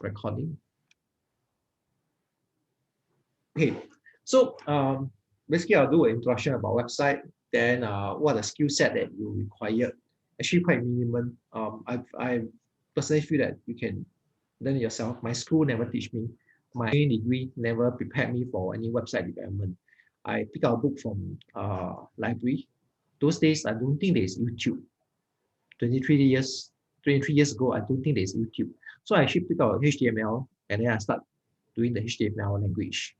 recording. Okay, so basically I'll do an introduction about website, then what the skill set that you require. Actually quite minimum. I personally feel that you can learn it yourself. My school never teach me. My degree never prepared me for any website development. I pick out a book from library. Those days I don't think there's YouTube. 23 years ago, I don't think there's YouTube. So I actually pick out HTML and then I start doing the HTML language.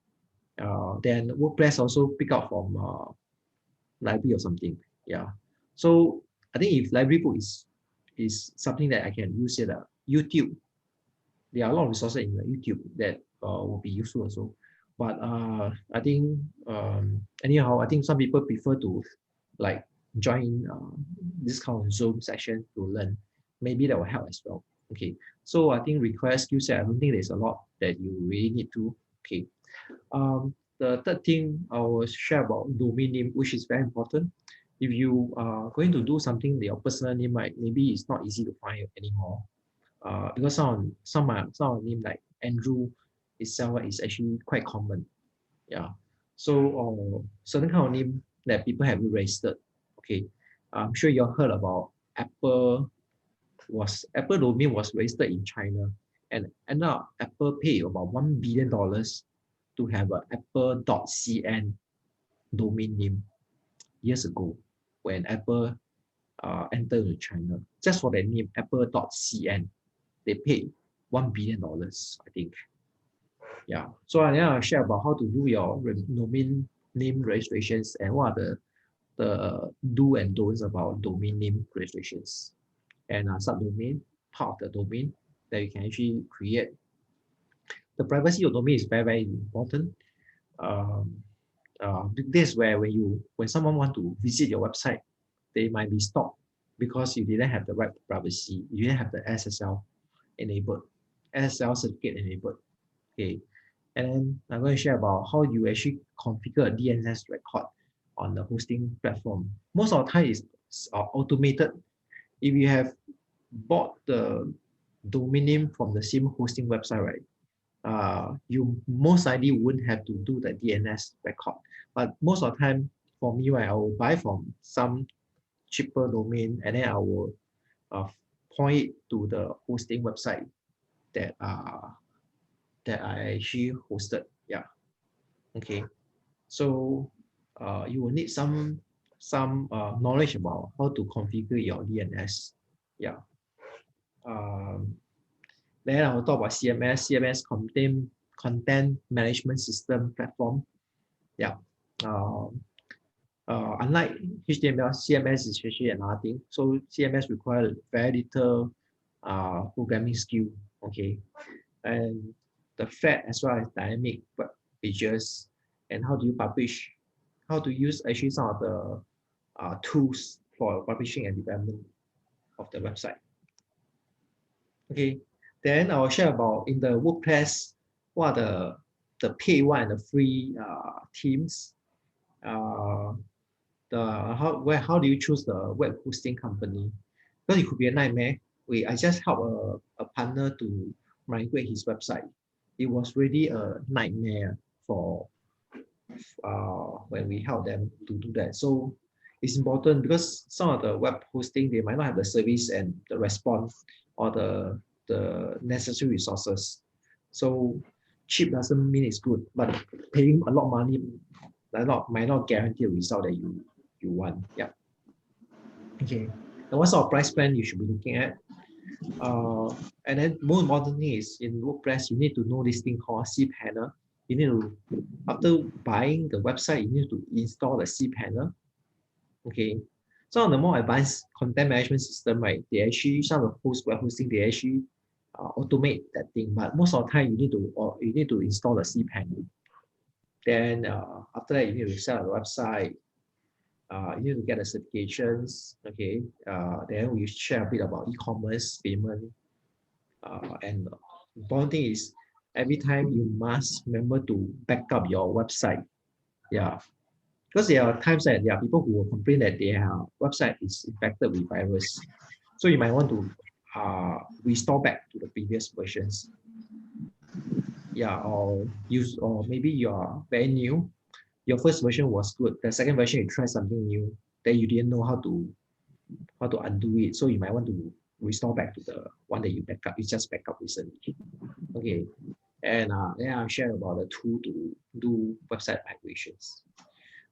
Then WordPress also pick up from library or something. Yeah. So I think if library book is something that I can use here, YouTube. There are a lot of resources in the YouTube that will be useful also. But I think anyhow, I think some people prefer to like join this kind of Zoom session to learn. Maybe that will help as well. Okay. So I think require skill set. I don't think there's a lot that you really need to. Okay. The third thing I will share about domain name, which is very important. If you are going to do something, your personal name, right, maybe it's not easy to find anymore. Because some name like Andrew itself is actually quite common. Yeah. So certain kind of name that people have registered. Okay. I'm sure you heard about Apple domain was registered in China, and now Apple paid about $1 billion to have a apple.cn domain name years ago when Apple entered into China. Just for the name apple.cn, they paid $1 billion, I think. Yeah. So I'll share about how to do your domain name registrations and what are the do and don'ts about domain name registrations and subdomain, part of the domain that you can actually create. The privacy of domain is very, very important. This is where when someone want to visit your website, they might be stopped because you didn't have the right privacy. You didn't have the SSL enabled, SSL certificate enabled. Okay, and then I'm going to share about how you actually configure a DNS record on the hosting platform. Most of the time is automated. If you have bought the domain name from the same hosting website, right? You most likely wouldn't have to do the DNS record. But most of the time, for me, right, I will buy from some cheaper domain and then I will point it to the hosting website that I actually hosted. Yeah. Okay. So you will need some knowledge about how to configure your DNS. Yeah. Then I will talk about CMS. CMS content management system platform. Yeah. Unlike HTML, CMS is actually another thing. So CMS requires very little programming skill. Okay, and the flat as well as dynamic pages and how do you publish, how to use actually some of the tools for publishing and development of the website. Okay, then I will share about in the WordPress what are the paid one and the free themes. How do you choose the web hosting company? Because it could be a nightmare. I just helped a partner to migrate his website. It was really a nightmare for when we help them to do that. So it's important because some of the web hosting they might not have the service and the response or the necessary resources. So cheap doesn't mean it's good, but paying a lot of money might not guarantee a result that you want. Yeah. Okay. And what sort of price plan you should be looking at? And then more important thing is in WordPress, you need to know this thing called cPanel. You need to, after buying the website, you need to install the cPanel. Okay. Some of the more advanced content management system, right? They actually, some of the web hosting, they actually automate that thing. But most of the time, you need to install the cPanel. Then after that, you need to set up the website. You need to get the certifications. Okay. Then we share a bit about e-commerce payment. And the important thing is every time you must remember to back up your website. Yeah. Because there are times that there are people who will complain that their website is infected with virus. So you might want to restore back to the previous versions. yeah, or use, or maybe you are very new. Your first version was good. The second version you try something new, then you didn't know how to undo it. So you might want to restore back to the one that you just back up recently. Okay. And then I'll share about the tool to do website migrations.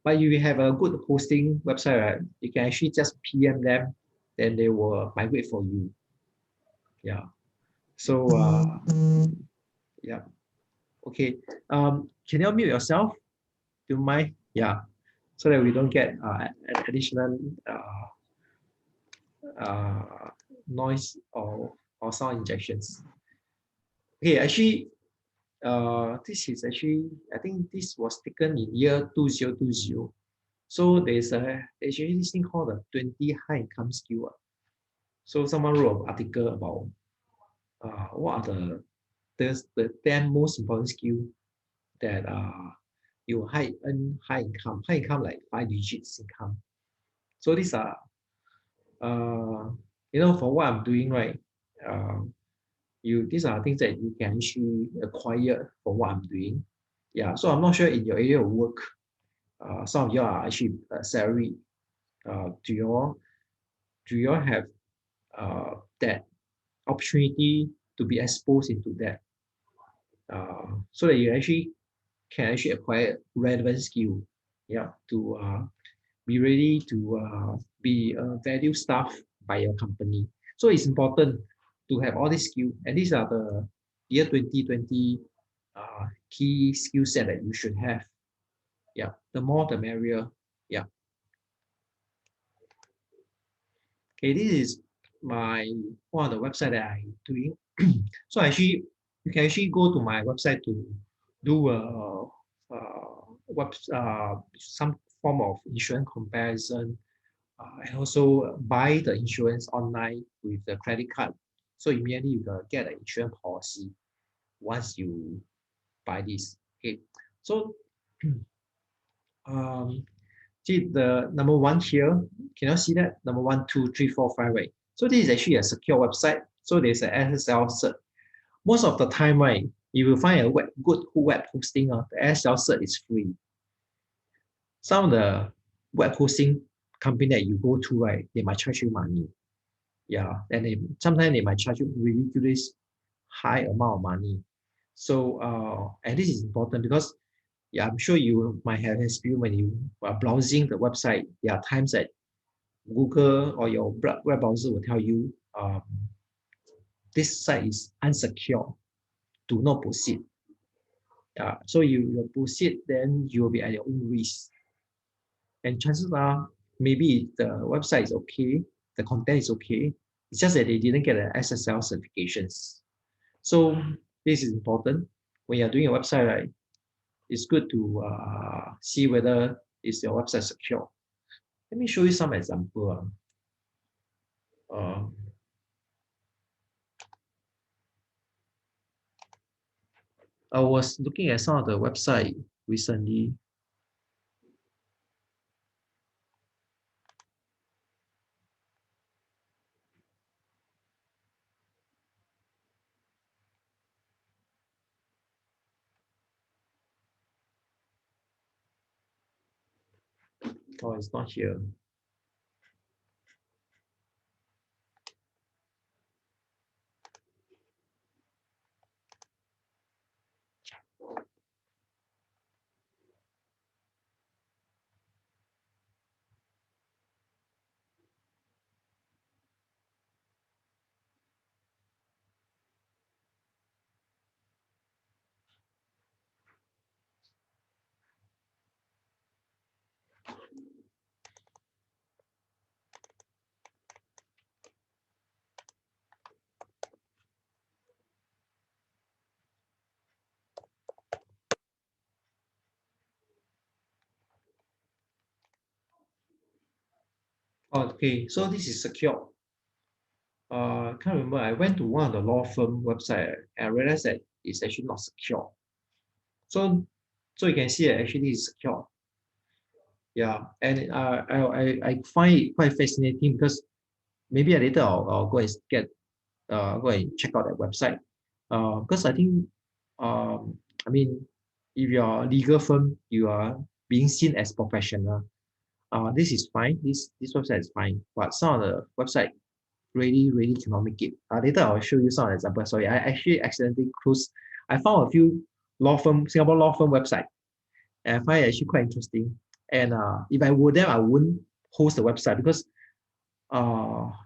But if you have a good hosting website, right, you can actually just PM them, then they will migrate for you. Yeah. So yeah. Okay. Can you mute yourself? Do you mind? Yeah. So that we don't get additional uh, noise or sound injections. Okay, actually, this is actually, I think this was taken in year 2020. So there's actually this thing called the 20 high income skill. So someone wrote an article about what are the 10 most important skill that you earn high income like 5 digits income. So these are uh, for what I'm doing, right? Uh, these are things that you can actually acquire for what I'm doing. Yeah, so I'm not sure in your area of work, some of you are actually salary. Do you all have that opportunity to be exposed into that, so that you actually can actually acquire relevant skill, yeah, to be ready to be a value staff by your company. So it's important to have all these skills, and these are the year 2020 key skill set that you should have. Yeah, the more the merrier. Yeah. Okay, this is my one of the website that I'm doing. So actually, you can actually go to my website to do some form of insurance comparison, and also buy the insurance online with the credit card. So immediately you can get an insurance policy once you buy this. Okay, so um, see the number one here. Can you see that number 1, 2, 3, 4, 5? Right. So this is actually a secure website. So there's an SSL cert. Most of the time, right, you will find a good web hosting. The SSL cert is free. Some of the web hosting company that you go to, right, they might charge you money. Yeah, and sometimes they might charge you ridiculous high amount of money. So and this is important because yeah, I'm sure you might have experience when you are browsing the website. There are times that Google or your web browser will tell you this site is unsecure. Do not proceed. So you proceed, then you will be at your own risk. And chances are maybe the website is okay, the content is okay. It's just that they didn't get an SSL certifications. So this is important. When you're doing a website, right, it's good to see whether is your website secure. Let me show you some example. Uh, I was looking at some of the website recently. Oh, it's not here. Okay, so this is secure. I can't remember. I went to one of the law firm website and I realized that it's actually not secure. So, so you can see that actually it's secure. Yeah, and I find it quite fascinating because maybe later I'll go and go and check out that website. Because I think I mean, if you're a legal firm, you are being seen as professional. This is fine. This website is fine. But some of the website really cannot make it. Later I'll show you some examples. Sorry, I actually accidentally closed. I found a few Singapore law firm website, and I find it actually quite interesting. And if I were them, I wouldn't host the website because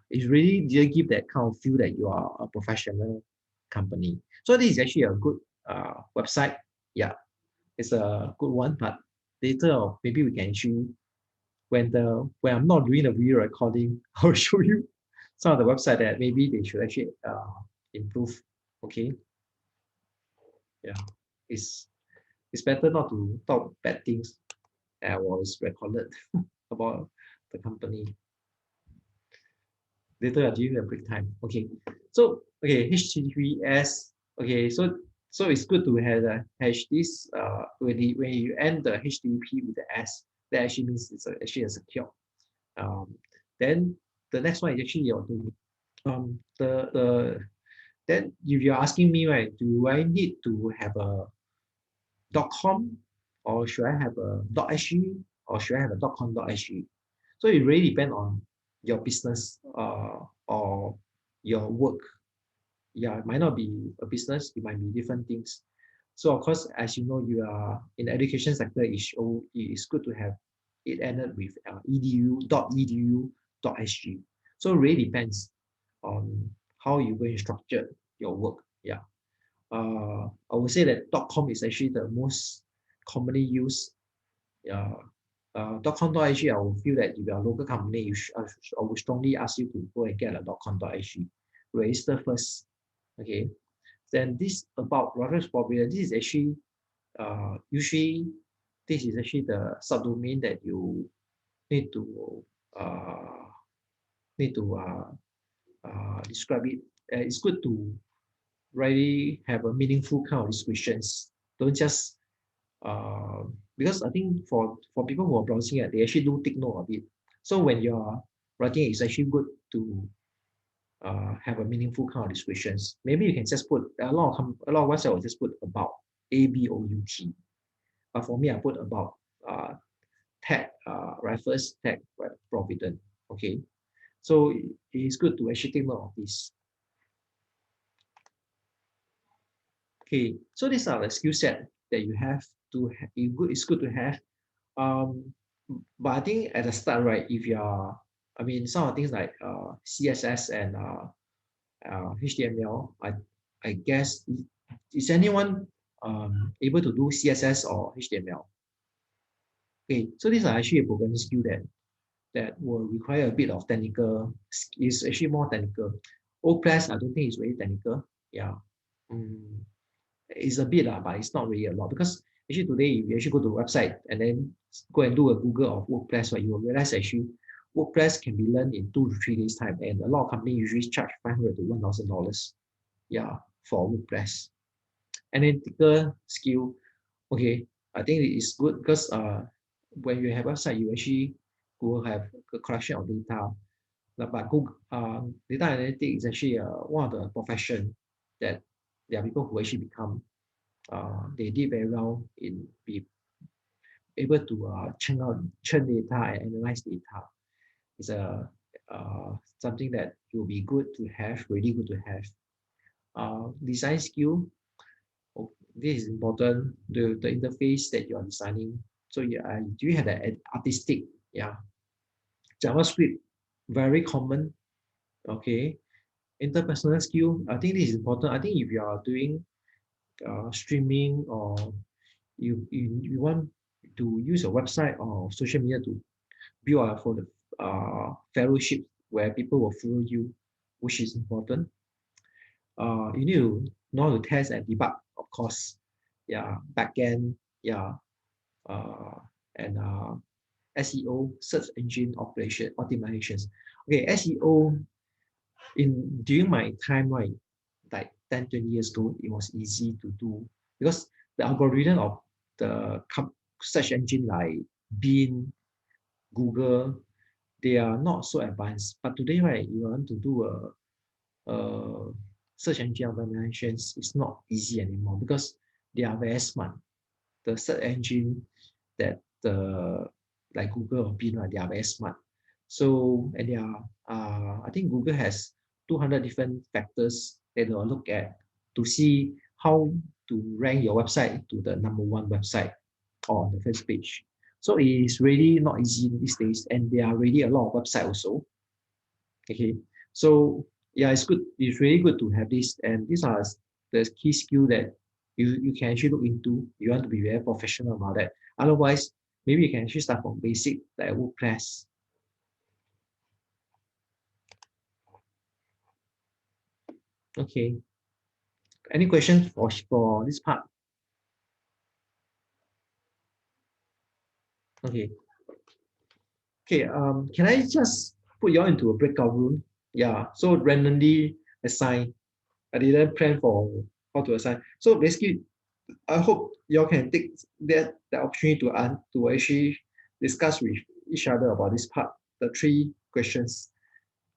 it really didn't give that kind of feel that you are a professional company. So this is actually a good website. Yeah, it's a good one. But later maybe we can actually when I'm not doing the video recording, I'll show you some of the website that maybe they should actually improve. Okay, yeah, it's it's better not to talk bad things that was recorded about the company. Later during the break time. Okay, so okay, HTTPS. Okay, so it's good to have a hash this when you end the HTTP with the S, that actually means it's actually a secure. Um, then the next one is actually your domain. The then if you're asking me, right, do I need to have a .com or should I have a .sg or should I have a .com.sg? So it really depends on your business or your work. Yeah, it might not be a business, it might be different things. So of course, as you know, you are in the education sector, it's good to have it ended with edu.sg. So it really depends on how you're going to structure your work. Yeah. I would say that .com is actually the most commonly used. Yeah. .com.sg, I would feel that if you're a local company, I would strongly ask you to go and get a .com.sg. Register first. Okay. Then this about Rogers Popular, this is actually usually this is actually the subdomain that you need to uh, need to describe it. It's good to really have a meaningful kind of descriptions. Don't just because I think for people who are browsing it, they actually do take note of it. So when you're writing, it's actually good to have a meaningful kind of descriptions. Maybe you can just put a lot of websites will just put about ABOUT. But for me, I put about tech Raffles Tech Provident. Okay, so it's good to actually take note of this. Okay, so these are the skill set that you have to have. It's good to have. Um, but I think at the start, right, if you're, I mean, some of the things like CSS and HTML, I guess, is anyone able to do CSS or HTML? Okay, so these are actually a programming skill that will require a bit of technical. It's actually more technical. WordPress, I don't think it's very technical. Yeah, it's a bit, but it's not really a lot because actually today if you actually go to a website and then go and do a Google of WordPress, right, you will realize actually WordPress can be learned in 2 to 3 days time, and a lot of companies usually charge $500 to $1,000. Yeah, for WordPress. Analytical skill, okay, I think it is good because when you have website, you actually will have a collection of data. But Google, data analytics is actually one of the profession that there are people who actually become they did very well in be able to churn data and analyze data. It's a something that will be good to have, really good to have. Design skill, oh, this is important. The interface that you are designing. So yeah, do you have that artistic? Yeah, JavaScript, very common. Okay, interpersonal skill. I think this is important. I think if you are doing streaming or you want to use a website or social media to build for the fellowship where people will follow you, which is important. You need to know how to test and debug, of course. Yeah, backend, yeah, uh, and SEO, search engine operation optimizations. Okay, SEO in during my time, right, like 10, 20 years ago, it was easy to do because the algorithm of the search engine like Bing, Google, they are not so advanced. But today, right, you want to do a search engine optimizations, it's not easy anymore because they are very smart. The search engine that like Google or Bing, right, they are very smart. So, and they are, I think Google has 200 different factors that they'll look at to see how to rank your website to the #1 website on the first page. So it is really not easy these days, and there are really a lot of websites also. Okay, so yeah, it's good. It's really good to have this, and these are the key skill that you can actually look into. You want to be very professional about that. Otherwise, maybe you can actually start from basic like WordPress. Okay. Any questions for this part? Okay. Okay. Can I just put you all into a breakout room? Yeah. So randomly assign. I didn't plan for how to assign. So basically, I hope y'all can take that opportunity to actually discuss with each other about this part, the three questions.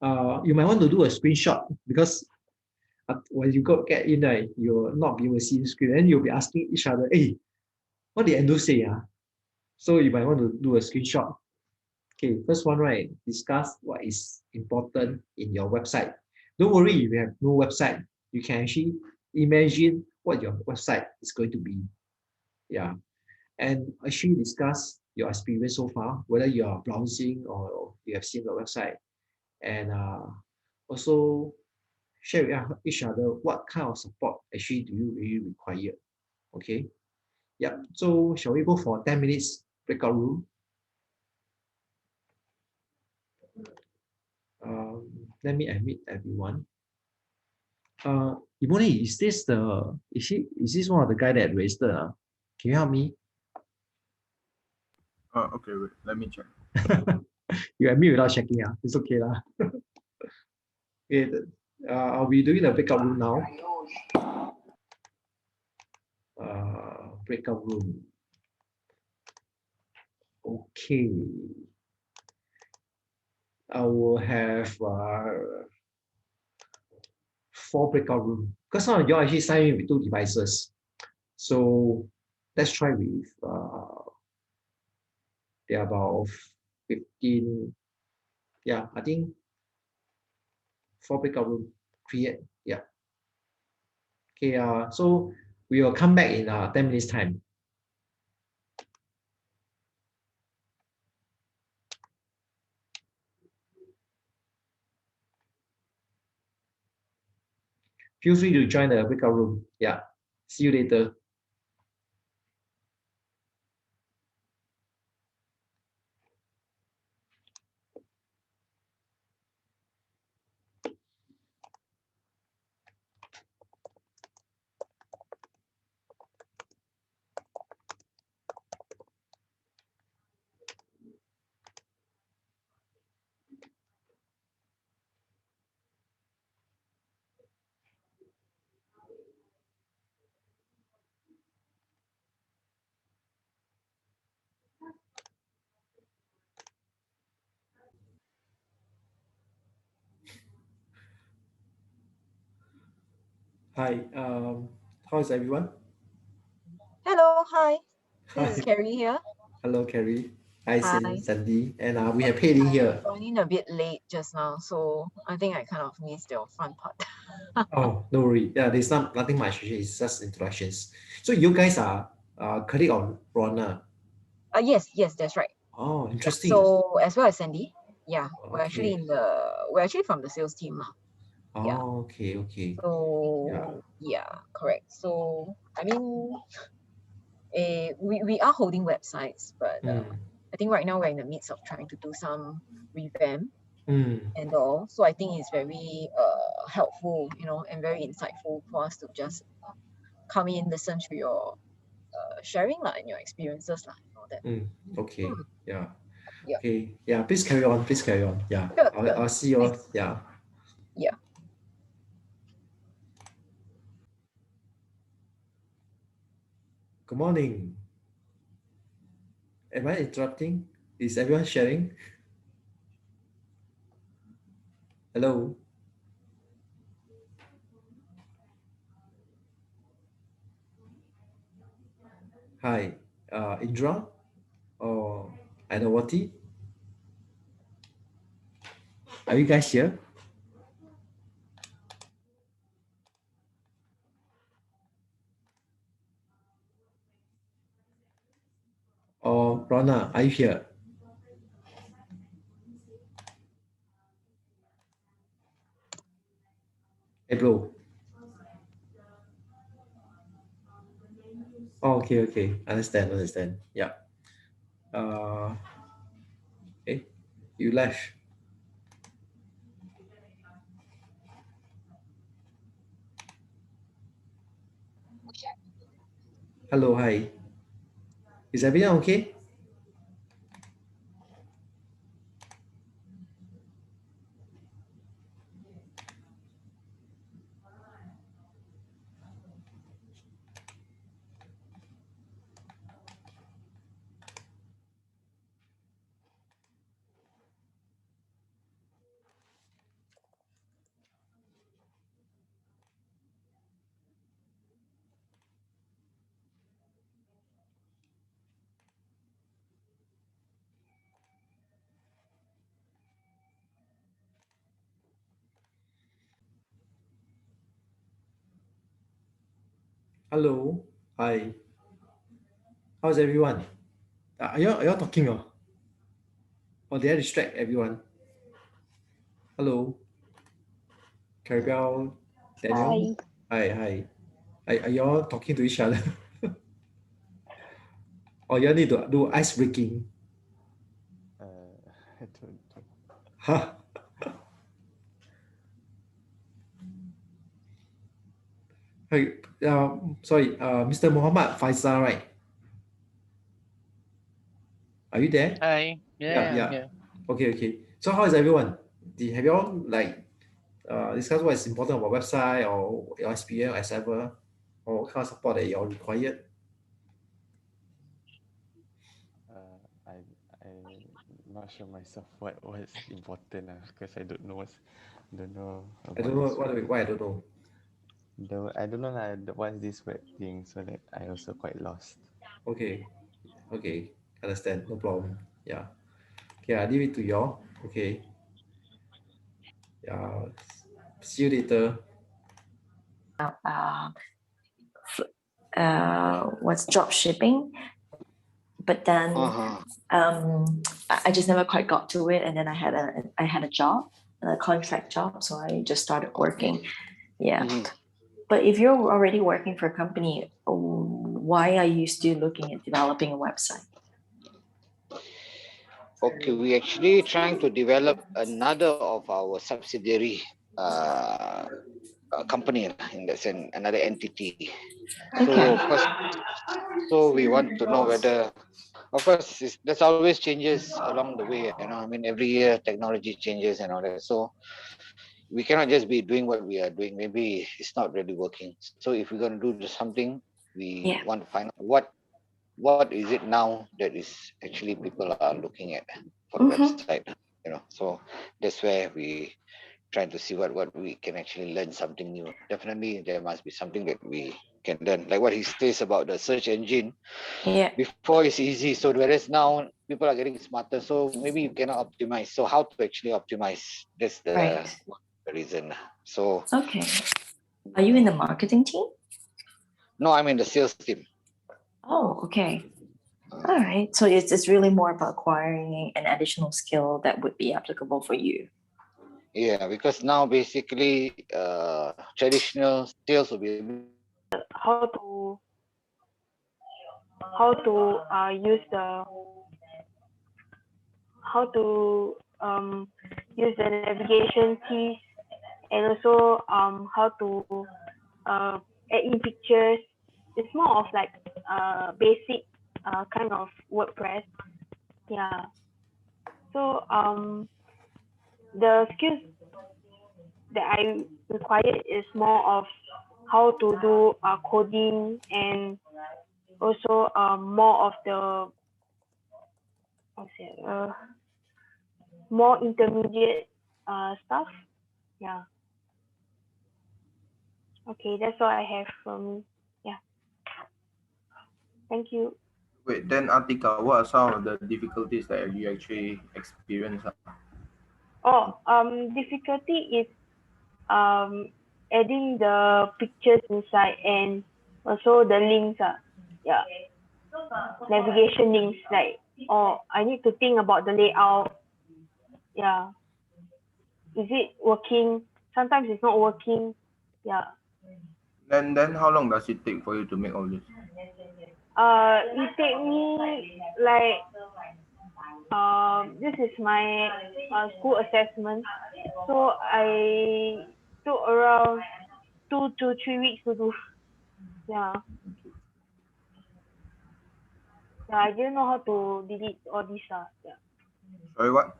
You might want to do a screenshot because when you get in, right, you'll not be able to see the screen, and you'll be asking each other, "Hey, what did Endo say?" So you might want to do a screenshot. Okay, first one, right? Discuss what is important in your website. Don't worry if you have no website. You can actually imagine what your website is going to be. Yeah. And actually discuss your experience so far, whether you are browsing or you have seen the website, and also share with each other what kind of support actually do you really require. Okay. Yeah. So shall we go for 10 minutes breakout room? Let me admit everyone. Imoni, is this one of the guy that registered? Can you help me? Okay, wait, let me check. You admit without checking, it's okay lah. Okay, I'll be doing the breakout room now. Breakout room. Okay. I will have 4 breakout room because some of you actually sign in with 2 devices. So let's try with there are about 15. Yeah, I think 4 breakout room create. Yeah. Okay. So we will come back in 10 minutes time. Feel free to join the breakout room. Yeah. See you later. Hi. How's everyone? Hello, hi. This is Hi. Carrie here. Hello, Carrie. Hi, Hi. Sandy. And we have Pei here. I joined in a bit late just now, so I think I kind of missed your front part. Oh, no worry. Yeah, there's nothing much. It's just introductions. So you guys are colleague of Rona. Yes, that's right. Oh, Yeah. interesting. So as well as Sandy, yeah, Okay. we're actually from the sales team now. Yeah. Oh, okay, okay. Yeah. So yeah, correct. So I mean, we are holding websites, but Mm, I think right now we're in the midst of trying to do some revamp mm, and all. So I think it's very helpful, and very insightful for us to just come in, listen to your sharing lah and your experiences lah and all that. mm. Okay. Yeah. Yeah, Okay. Yeah. Please carry on. Please carry on. Yeah. sure, sure. I'll see you all. Thanks. Yeah. Yeah. Good morning. Am I interrupting? Is everyone sharing? Hello. Hi, Indra or Anawati. Are you guys here? Or Rana, are you here? Hey, bro. Oh, okay, okay. Understand. Yeah. Uh, okay. You left. Hello, hi. Is everyone okay? Hello, hi. How's everyone? Are you all talking or did I distract everyone? Hello, Caribel, Daniel. Hi. Hi. Are you all talking to each other? Or you all need to do ice breaking? I don't know. Huh? Hey, sorry, Mr. Muhammad Faisal, right? Are you there? Hi. Yeah, Yeah, I'm yeah. here. Okay. So how is everyone? Have you all like discussed what is important about website or your SPM, etc., or what kind of support that you all required? I not sure myself what's important because I don't know I about don't know this web. why I don't know. I don't know what's this web thing, so that I also quite lost. Okay, okay, understand, no problem. Yeah. Okay, I leave it to y'all. Okay. Yeah. See you later. uh, what's drop shipping, but then Uh-huh. I just never quite got to it, and then I had a job, a contract job, so I just started working. Yeah. Mhm. But if you're already working for a company, why are you still looking at developing a website? Okay, we actually trying to develop another of our subsidiary company in that sense, another entity. So Okay. of course, so we want to know whether, of course, there's always changes along the way. I mean, every year technology changes and all that. So we cannot just be doing what we are doing. Maybe it's not really working. So if we're going to do something, we Yeah. want to find out what is it now that is actually people are looking at for the Mm-hmm. website. So that's where we try to see what we can actually learn something new. Definitely there must be something that we can learn, like what he says about the search engine. Yeah. Before it's easy, so whereas now people are getting smarter, so maybe you cannot optimize. So how to actually optimize, that's the Right. reason. So Okay. Are you in the marketing team? no, I'm in the sales team. Oh, okay. All right. So it's really more about acquiring an additional skill that would be applicable for you. Yeah, because now basically traditional sales will be how to use the how to use the navigation keys, and also how to add in pictures. It's more of like basic kind of WordPress. Yeah. So the skills that I required is more of how to do coding, and also more of the more intermediate stuff. Yeah. Okay, that's all I have from me. Yeah. Thank you. Wait, then Atika, what are some of the difficulties that you actually experience? Difficulty is adding the pictures inside and also the links. Yeah, navigation links. Like, I need to think about the layout. Yeah, is it working? Sometimes it's not working. Yeah. Then how long does it take for you to make all this? It take me like this is my school assessment, so I took around 2 to 3 weeks to do. Yeah. Yeah, I didn't know how to delete all these. Yeah. Sorry, what?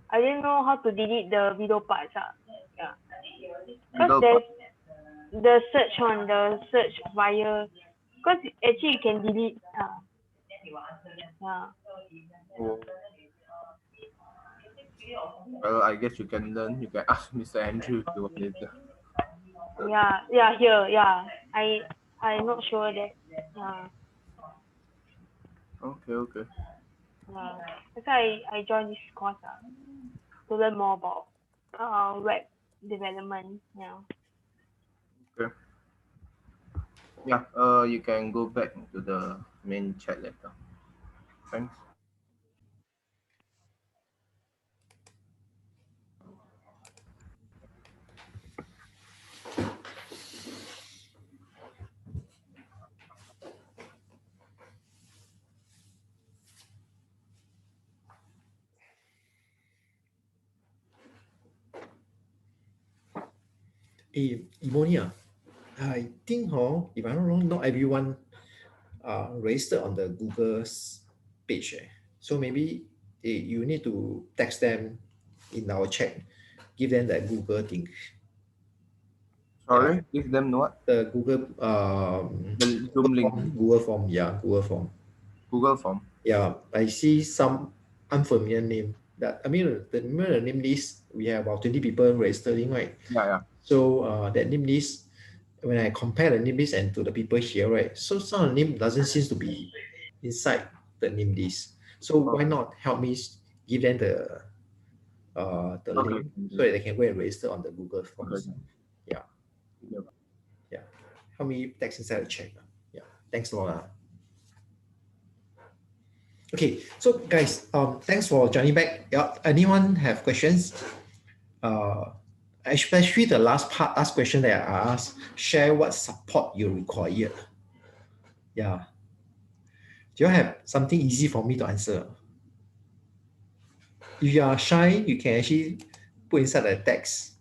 I didn't know how to delete the video parts. Yeah. Middle Because there's the search via, because actually you can delete. Yeah. Oh. Well, I guess you can learn. You can ask Mr. Andrew if you want later. Yeah, here, yeah. I'm not sure that. Okay. That's why I joined this course to learn more about web development. Yeah. Okay. Yeah, you can go back to the main chat later. Thanks. Emonia, I think if I'm not wrong, not everyone registered on the Google's page. So maybe you need to text them in our chat, give them that Google thing. Sorry, give them what? The Google The Zoom link. Google form, yeah, Google form. Google form. Yeah, I see some unfamiliar name. That I mean, the name list, we have about 20 people registering, right? Yeah. So that name list, when I compare the name list and to the people here, right? So some of the name doesn't seem to be inside the name list. So why not help me give them the link so that they can go and register on the Google Forms. Yeah. Help me text inside the chat. Yeah. Thanks a lot. Okay, so guys, thanks for joining back. Yeah, anyone have questions? Especially the last question that I asked, share what support you require. Yeah. Do you have something easy for me to answer? If you are shy, you can actually put inside the text.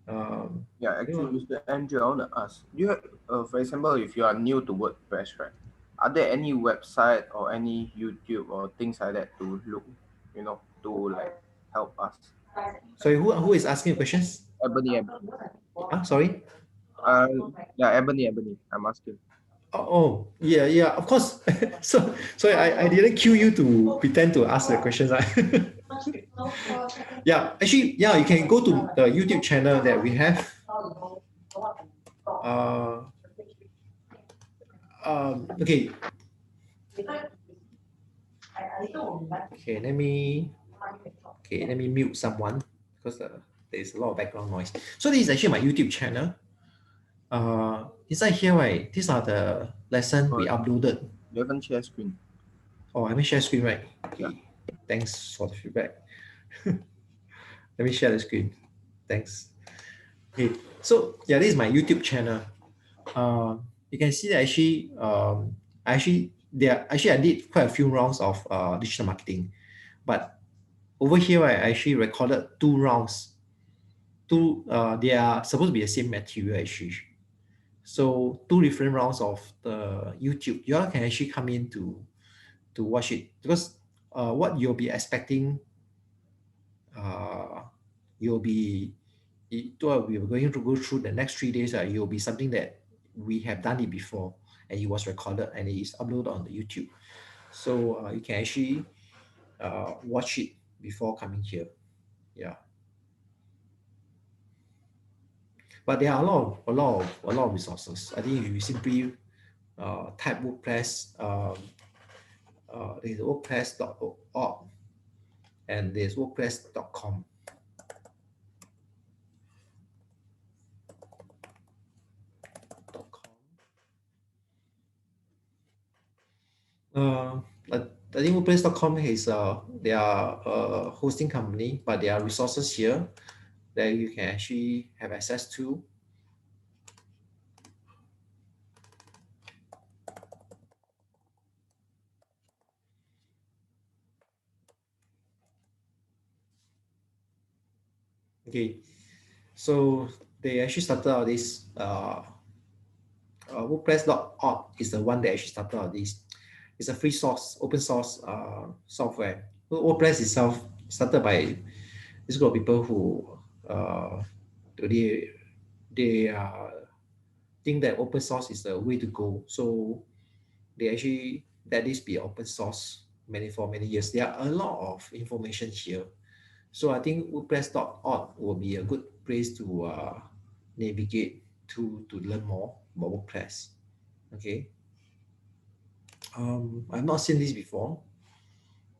Actually, Mr. Andrew, I want to ask you. For example, if you are new to WordPress, right? Are there any website or any YouTube or things like that to look, to like help us? Sorry, who is asking questions? Ebony. Sorry. Ebony. I'm asking. Yeah, of course. so I didn't cue you to pretend to ask the questions. Yeah, actually, yeah, you can go to the YouTube channel that we have. Okay. Okay, let me mute someone because there's a lot of background noise. So this is actually my YouTube channel. Inside here, right, these are the lessons we uploaded. You haven't shared screen. Oh, I haven't shared screen, right? Yeah. Thanks for the feedback. Let me share the screen. Thanks. Okay, so yeah, this is my YouTube channel. You can see that actually, I did quite a few rounds of digital marketing, but over here I actually recorded 2 rounds. They are supposed to be the same material actually. So 2 different rounds of the YouTube. You all can actually come in to watch it, because what you'll be expecting, we are going to go through the next 3 days. It will be something that we have done it before, and it was recorded and it is uploaded on the YouTube. So you can actually watch it before coming here. Yeah. But there are a lot of resources. I think if you simply type WordPress. There's WordPress.org and there's WordPress.com. I think WordPress.com is they are a hosting company, but there are resources here that you can actually have access to. Okay, so they actually started out this WordPress.org is the one that actually started out this. It's a free source, open source software. WordPress itself started by this group of people who they think that open source is the way to go. So they actually let this be open source for many years. There are a lot of information here. So I think WordPress.org will be a good place to navigate to learn more about WordPress. Okay. I've not seen this before,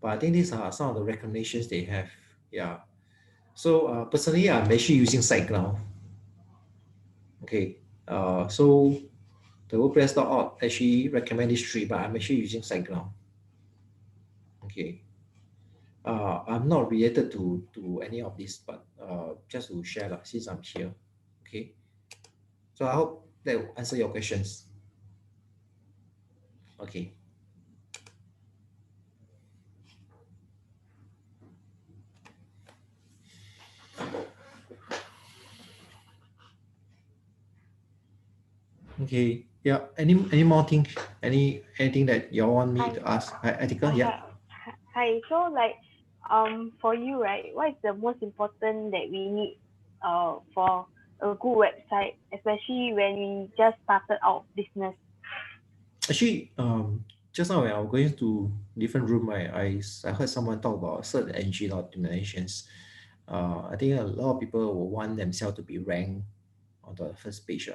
but I think these are some of the recommendations they have. Yeah. So personally, I'm actually using SiteGround. Okay. So the WordPress.org actually recommend these three, but I'm actually using SiteGround. Okay. I'm not related to any of this, but just to share since I'm here. Okay. So I hope that will answer your questions. Okay. Okay. Yeah. Any more thing? Anything that you want me to ask? Etika? Yeah. Hi. So like for you, right, what is the most important that we need for a good website, especially when we just started our business? Actually, just now when I was going to different room, I heard someone talk about search engine optimizations. I think a lot of people will want themselves to be ranked on the first page.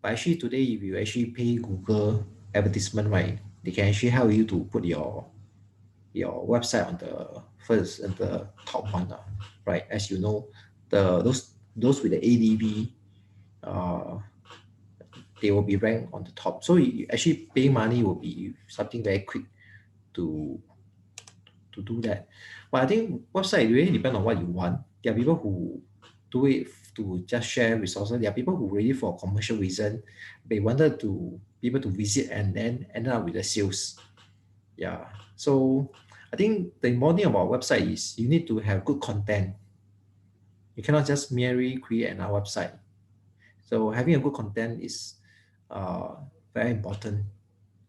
But actually today, if you actually pay Google advertisement, right, they can actually help you to put your website on the first and the top one, right? As you know, those with the ADV, they will be ranked on the top. So you actually paying money will be something very quick to do that. But I think website really depend on what you want. There are people who do it to just share resources. There are people who really for commercial reason, they wanted to people to visit and then end up with the sales. Yeah. So I think the important thing about website is you need to have good content. You cannot just merely create another website. So having a good content is very important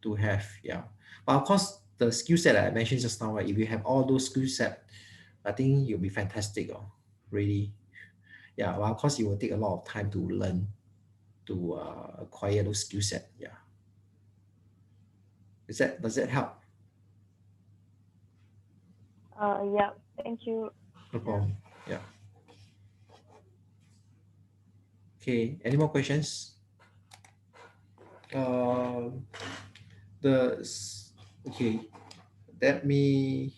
to have. Yeah. But of course, the skill set that I mentioned just now, right? If you have all those skill set, I think you'll be fantastic. Really. Yeah. Well, of course, it will take a lot of time to learn, to acquire those skill set. Yeah. Does that help? Yeah. Thank you. No problem. Yeah. Okay. Any more questions? Okay. Let me.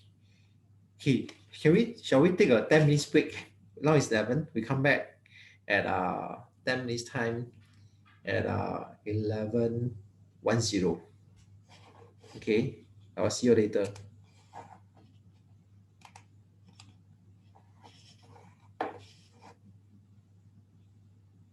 Okay. Shall we take a 10 minutes break? Now it's 11. We come back at 10 minutes time at 11:10. Okay. I will see you later.